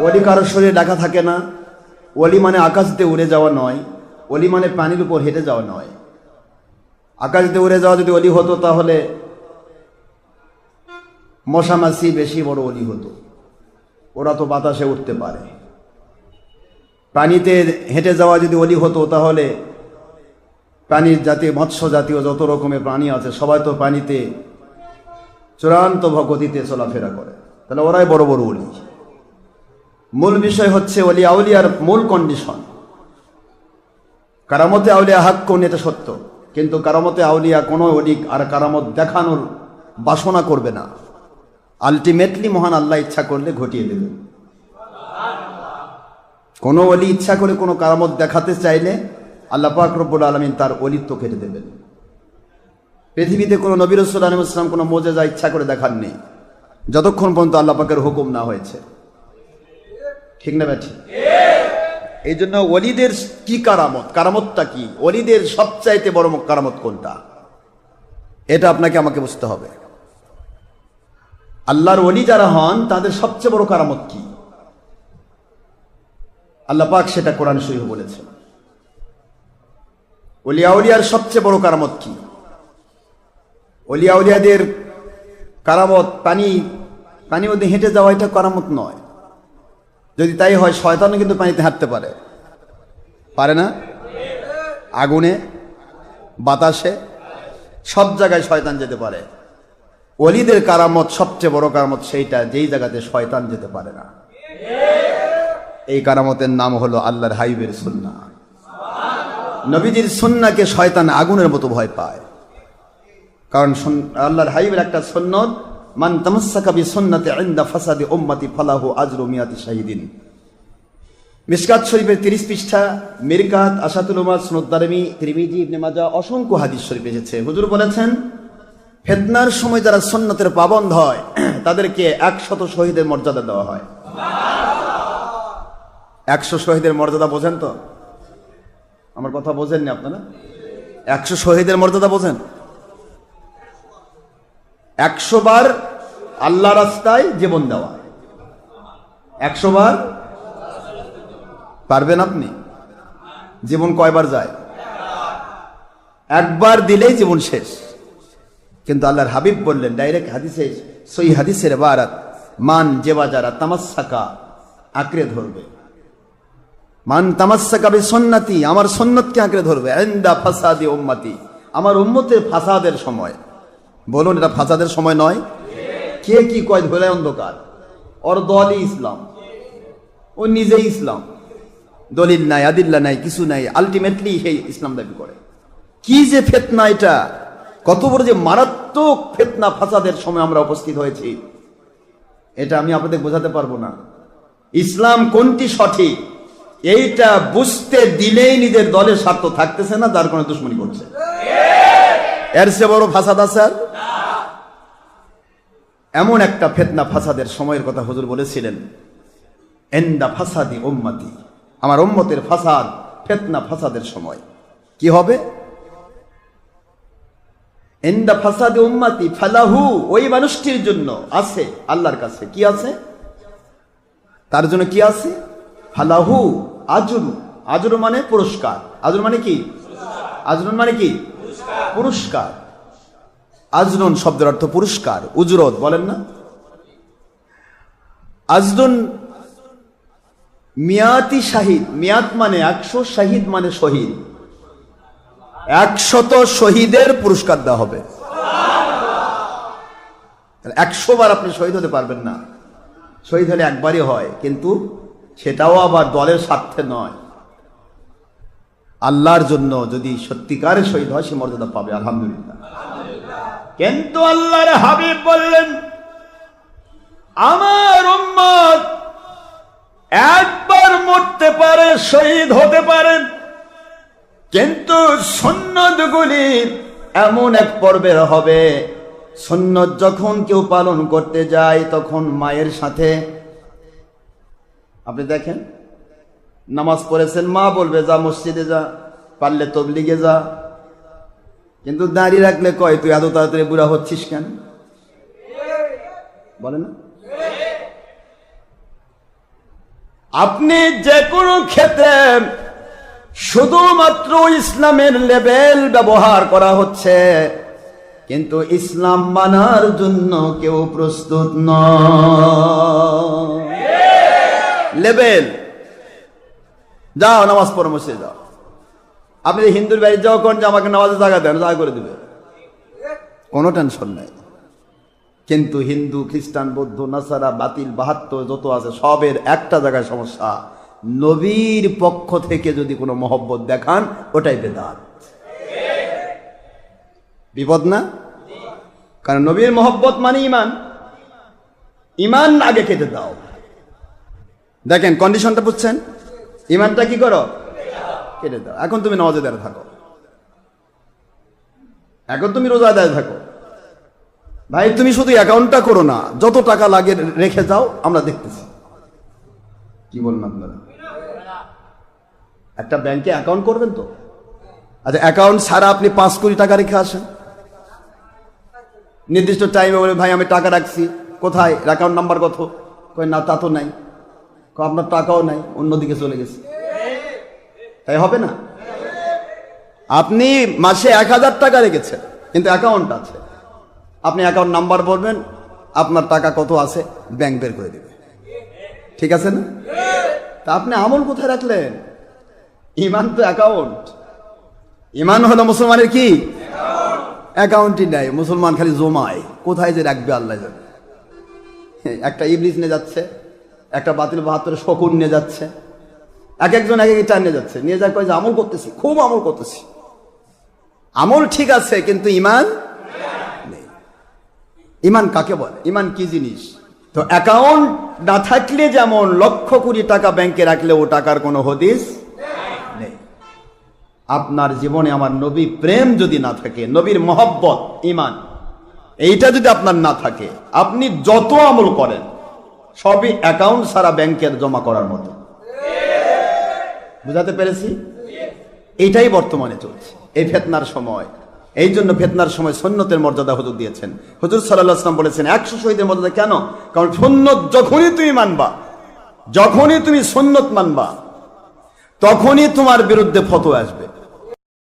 ওলি কারোর শরীরে লেখা থাকে না। ওলি মানে আকাশতে উড়ে যাওয়া নয়, ওলি মানে পানির উপর হেঁটে যাওয়া নয়। আকাশতে উড়ে যাওয়া যদি ওলি হতো তাহলে মশা মাছি বেশি বড় ওলি হতো, ওরা তো বাতাসে উঠতে পারে। পানিতে হেঁটে যাওয়া যদি ওলি হতো তাহলে প্রাণীর জাতীয় মৎস্য জাতীয় যত রকমের প্রাণী আছে সবাই তো পানিতে চূড়ান্ত গতিতে চলাফেরা করে, তাহলে ওরাই বড় বড় ওলি। মূল বিষয় হচ্ছে ওলি আউলিয়ার মূল কন্ডিশন। কারামতে আউলিয়া হাক কোন, এটা সত্য, কিন্তু কারামতে আউলিয়া কোনো ওলি আর কারামত দেখানোর বাসনা করবে না। আলটিমেটলি মহান আল্লাহ ইচ্ছা করলে ঘটিয়ে দেবেন। কোনো ওলি ইচ্ছা করে কোনো কারামত দেখাতে চাইলে আল্লাহ পাক রব্বুল আলামিন তার ওলিত্ব কেটে দেবেন। পৃথিবীতে কোনো নবী রাসূল আলাইহিস সালাম কোনো মুজিজা ইচ্ছা করে দেখাননি যতক্ষণ পর্যন্ত আল্লাহ পাকের হুকুম না হয়েছে। ঠিক না ব্যাঠি? এই জন্য ওলিদের কি কারামত, কারামতটা কি, ওলিদের সবচাইতে বড় কারামত কোনটা, এটা আপনাকে আমাকে বুঝতে হবে। আল্লাহর ওলি যারা হন তাদের সবচেয়ে বড় কারামত কি, আল্লাহ পাক সেটা কোরআন শরীফে বলেছেন। ওলিয়া উলিয়ার সবচেয়ে বড় কারামত কি? ওলিয়া উলিয়াদের কারামত পানি মধ্যে হেঁটে যাওয়া, এটা কারামত নয়। যদি তাই হয় শয়তানও কিন্তু পানিতে হাঁটতে পারে না? আগুনে, বাতাসে, সব জায়গায় শয়তান যেতে পারে। ওলিদের কারামত সবচেয়ে বড় কারামত সেইটা যেই জায়গাতে শয়তান যেতে পারে না। এই কারামতের নাম হলো আল্লাহর হাবিবের সুন্নাহ। নবীজির সুন্নাহকে শয়তান আগুনের মতো ভয় পায়, কারণ আল্লাহর হাবিবের একটা সুন্নাত, মান তামাসসাকা বিসুন্নতি ইনদা ফাসাদি উম্মতি ফালাহু আজরু মিয়াতি শাহিদিন। মিশকাত শরীফের 30 পৃষ্ঠা, মিরকাত, আশাতুল উম্মাহ, সুনান দারমি, তিরমিজি, ইবনে মাজাহ, অসংখ্য হাদিস শরীফ এসেছে। হুজুর বলেছেন, ফিতনার সময় যারা সুন্নতের পাবন্ধ হয় তাদেরকে 100 শহীদের মর্যাদা দেওয়া হয়। 100 শহীদের মর্যাদা বোঝেন তো? আমার কথা বোঝেননি আপনারা? 100 শহীদের মর্যাদা বোঝেন? 100 বার আল্লাহ রাস্তায় জীবন দেওয়া। 100 বার পারবেন আপনি? জীবন কয়বার যায়? একবার দিলেই জীবন শেষ। কিন্তু আল্লাহর হাবিব বললেন ডাইরেক্ট হাদিসে, সহি হাদিসের ইবারত, মান যেবা যারা তামাসসাকা, আঁকড়ে ধরবে, মান তামাসসাকা বিসুন্নতি, আমার সুন্নতকে আঁকড়ে ধরবে, ইনদা ফাসাদি উম্মতি, আমার উম্মতের ফাসাদের সময়। বলুন এটা ফাসাদের সময় নয়? কে কি কয় ধরে অন্ধকার, ওর দলই ইসলাম, ও নিজেই ইসলাম, দলিল নাই, আদিল্লা নাই, কিছু নাই, আলটিমেটলি সেই ইসলাম দাবি করে। কি যে ফিতনা, এটা কত বড় যে মারাত্মক ফিতনা ফাসাদের সময় আমরা উপস্থিত হয়েছি, এটা আমি আপনাদের বোঝাতে পারবো না। ইসলাম কোনটি সঠিক এইটা বুঝতে দিলেই নিজের দলের স্বার্থ থাকতেছে না, যার কারণে দুশমনি করছে। এর চেয়ে বড় ফাসাদ আছে আর? এমন একটা ফিতনা ফাসাদের সময়ের কথা হুজুর বলেছিলেন, ইনদা ফাসাদি উম্মতি, আমার উম্মতের ফাসাদ, ফিতনা ফাসাদের সময় কি হবে? ইনদা ফাসাদি উম্মতি ফালাহু, ওই মানুষটির জন্য আছে আল্লাহর কাছে কি আছে? তার জন্য কি আছে? ফালাহু আজরু, আজরু মানে পুরস্কার। আজরু মানে কি? আজরুন মানে কি? পুরস্কার। আজরুন শব্দের অর্থ পুরস্কার, উজরত বলেন না? আজরুন মিয়াতি শাহিদ, মিয়াত মানে 100, শাহিদ মানে শহীদ, 100 শহীদের পুরস্কার দেওয়া হবে। 100 বার আপনি শহীদ হতে পারবেন না। শহীদ হলে একবারই হয়, কিন্তু সেটাও আবার দলের স্বার্থে নয়, আল্লাহর জন্য যদি সত্যিকারের শহীদ হয় সে মর্যাদা পাবে, আলহামদুলিল্লাহ। কিন্তু আল্লাহর হাবিব বললেন, আমার উম্মত একবার মরতে পারে, শহীদ হতে পারেন, কিন্তু সুন্নতগুলি এমন এক পর্বের হবে, সুন্নত যখন কেউ পালন করতে যায় তখন মায়ের সাথে, আপনি দেখেন নামাজ পড়েছেন, মা বলবে যা মসজিদে যা, পারলে তবলিগে যা, কিন্তু দাঁড়িয়ে রাখলে কয় তুই এত তাড়াতাড়ি বুড়া হচ্ছিস কেন, বলে না? আপনি যে কোনো ক্ষেত্রে শুধুমাত্র ইসলামের লেবেল ব্যবহার করা হচ্ছে, কিন্তু ইসলাম মানার জন্য কেউ প্রস্তুত নয়। লেবেল, যাও নামাজ পড়ো, মসজিদে যাও। আপনি হিন্দুর বাড়ি যাও, কোন যে আমাকে নামাজে জায়গা দেন, জায়গা করে দিবে, কোনো টেনশন নাই। কিন্তু হিন্দু, খ্রিস্টান, বৌদ্ধ, নাসারা, বাতিল, বাহাত্তর যত আছে সবের একটা জায়গায় সমস্যা, নবীর পক্ষ থেকে যদি কোনো মহব্বত দেখান ওটাই বেদাত। বিপদ না? কারণ নবীর মহব্বত মানে ইমান, ইমান আগে কেটে দাও। দেখেন কন্ডিশনটা বুঝছেন? ইমানটা কি করো? কেটে দাও। এখন তুমি নামাজে দাঁড়িয়ে থাকো, এখন তুমি রোজা আদায় থাকো। ভাই তুমি শুধু অ্যাকাউন্টটা করো না, যত টাকা লাগে রেখে যাও, আমরা দেখতেছি। কি বলবেন আপনারা? একটা ব্যাংকে অ্যাকাউন্ট করবেন তো? আচ্ছা, অ্যাকাউন্ট ছাড়া আপনি 5 কোটি টাকা রেখে আসেন, নির্দিষ্ট টাইমে বলে ভাই আমি টাকা রাখছি, কোথায় অ্যাকাউন্ট নাম্বার কত? কই না তা তো নাই। আপনার টাকাও নাই, অন্যদিকে চলে গেছে, তাই হবে না? আপনি মাসে 1000 টাকা রেখেছেন, কিন্তু অ্যাকাউন্ট আছে, আপনি অ্যাকাউন্ট নাম্বার বলবেন, আপনার টাকা কত আছে ব্যাংক বের করে দেবে, ঠিক আছে না? তা আপনি আমল কোথায় রাখলেন? ইমান তো অ্যাকাউন্ট। ইমান হলো মুসলমানের কি অ্যাকাউন্টই নাই, মুসলমান খালি জমায়, কোথায় যে রাখবে আল্লাহ জানে। একটা ইবলিস নিয়ে যাচ্ছে, একটা বাতিল 72 শকুন নিয়ে যাচ্ছে, এক একজন এক একটা নিয়ে যাচ্ছে, নিয়ে যায় কয় যে আমল করতেছি, খুব আমল করতেছি। আমল ঠিক আছে, কিন্তু ইমান নেই। ইমান কাকে বলে? ইমান কি জিনিস? তো অ্যাকাউন্ট না থাকলে যেমন 1,00,000 কোটি টাকা ব্যাংকে রাখলে ও টাকার কোনো হদিস নেই। আপনার জীবনে আমার নবী প্রেম যদি না থাকে, নবীর মহব্বত, ইমান, এইটা যদি আপনার না থাকে, আপনি যত আমল করেন সবই অ্যাকাউন্ট ছাড়া ব্যাংকের জমা করার মতো। বুঝাতে পেরেছি? এইটাই বর্তমানে চলছে এই ফিতনার সময়। এই জন্য ফিতনার সময় সুন্নতের মর্যাদা হুজুর দিয়েছেন। হুজুর সাল্লাল্লাহু আলাইহি ওয়াসাল্লাম বলেছেন 100 শহীদের মর্যাদা। কেন? কারণ সুন্নত যখনই তুমি মানবা, যখনই তুমি সুন্নত মানবা, তখনই তোমার বিরুদ্ধে ফতোয়া আসবে।